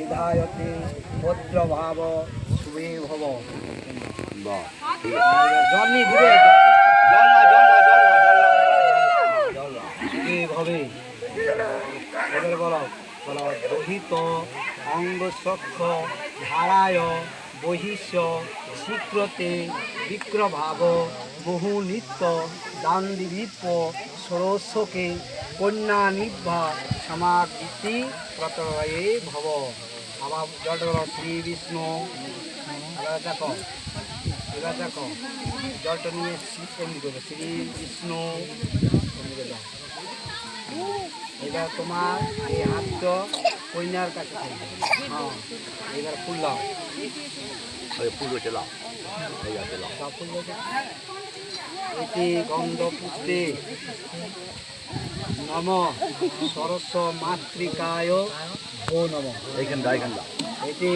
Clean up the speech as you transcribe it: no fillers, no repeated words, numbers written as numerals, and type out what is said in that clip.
বিধায়তে ভদ্রভাব শুভে ভব। জল নিয়ে দিবে, শুভে ভবে। এবার বলো দহিত অঙ্গসক্ষ ধারায় বহিষ্য শীঘ্রতে বিক্রভাব বহু নিত্য দান্দিবিপ ষোড়শকে কন্যা নিভা সমাবৃত্তি প্রতয়ে ভব। আবার জলটা শ্রী বিষ্ণু। এবার দেখো জলটা নিয়ে এমনি করবে শ্রী বিষ্ণু এমনি করে দাও। এবার তোমার এই হাতটা কন্যার কাছে থাকবে। হ্যাঁ, এবার ফুল দাও। ফুল রয়েছে লাও, সব ফুল রয়েছে। এটি গন্ধ পুষ্পে নম সরস্ব মাতৃকায় ও নম। এইখানটা এটি